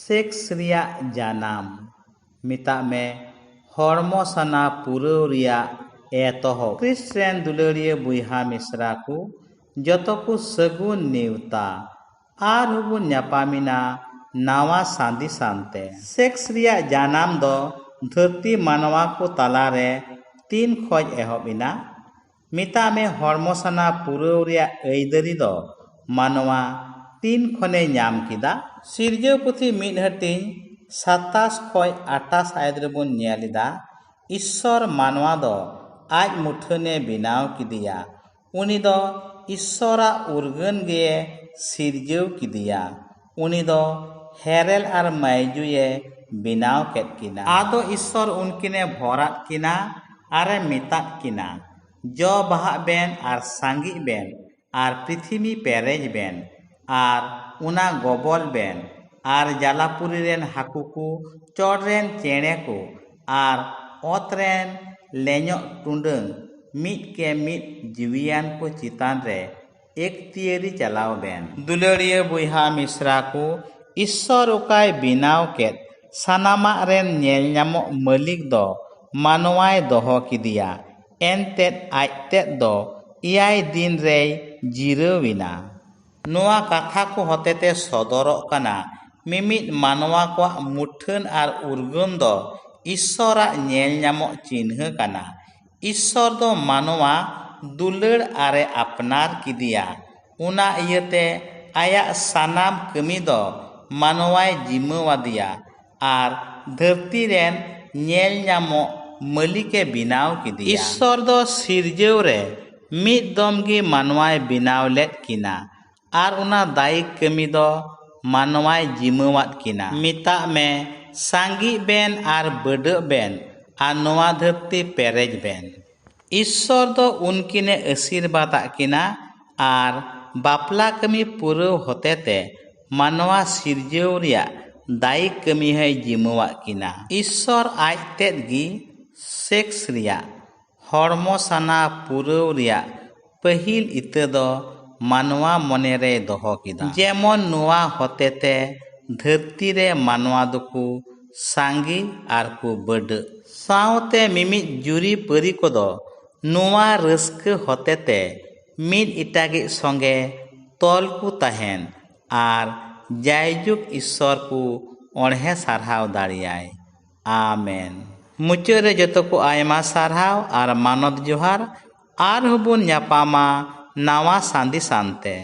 Sex रिया जानाम मिता में हॉर्मो सना पुराव रिया एतोहब Christ rain Dularia बुइहा Mishra को जतो को सगुन नेवता आर हबुन न्यापामिना नावा सांदी सांते सेक्स रिया जानाम दो धरती मानवा को तालारे 3 खोज एहबिना मिता में हॉर्मो सना पुराव रिया ऐदरी दो मानवा 3 खने नाम किदा सिरजो पुथी मिद हटिंग 27 खोज 28 आयद रेबुन नेलिदा ईश्वर मानवा दो आज मुठने बिनाव किदिया उनी दो ईश्वरा उर्गन गे सिरजो किदिया उनी दो हेरेल आर मायजुए बिनाव केत किना आदो ईश्वर उनकिने भोरात किना आरे मितात किना जो बाहा बेन आर सांगी बेन आर पृथ्वी पेरेज बेन आर उना गोबल बेन आर जालापुरी रेन हाकू को चोड़ रेन चेणे को आर ओत रेन लेñो टुंडंग मिट के मिट जीवियान को चितान रे एक तियरी चलाव बेन दुलारिया बुइहा मिश्रा को ईश्वर उकाय बिनाव केत सानामा रेन नेल ᱧᱟᱢᱚᱜ मालिक दो मानवाय दोहो किदिया एनतेद आजतेद दो 6 दिन रे जिराविना नोआ कथा को हतेते सदरक कना मिमिद मानवा को मुठन आर उर्गन दो ईश्वरा नेल ᱧᱟᱢᱚᱜ चिन्ह कना ईश्वर दो मानवा दुलड़ आरे अपनार किदिया उना इयते आया सानाम कमी दो मानवाय जिम्मेवादिया आर धरती रेन नेल ᱧᱟᱢᱚᱜ मालिके बिनाव किदिया ईश्वर दो सिरजव रे मिद दम गी मानवाय बिनाव लेत किना आर उना दायिक कमी दो मानवाय जिम्मेवाद किना मिता में सांगी बेन आर बड़ बेन आर नोआ धरती पेरेज बेन ईश्वर दो उनकिने आशीर्वाद किना आर बापला कमी पुराव होतेते मानवा सिरजव रिया दायिक कमी है जिम्मेवा किना ईश्वर आज तेद गी सेक्स रिया हॉर्मो सना पुराव रिया पहिल इते दो मानवा मने रे दोहो किदा जेमन नोआ होतेते धरती रे मानवा दुकु सांगी आर को बड़ सावते मिमिद जुरी परी को दो नोआ रस्क होतेते मिद इटागे संगे तोल को तहेन आर जायजुग ईश्वर को ओढ़े सारहाव दाड़ियाय आमेन मुचाद रे जतो को आयमा सारहाव आर मानद जोहार आर हबुन ᱧᱟᱯᱟᱢᱟ नावा सांदी सांते।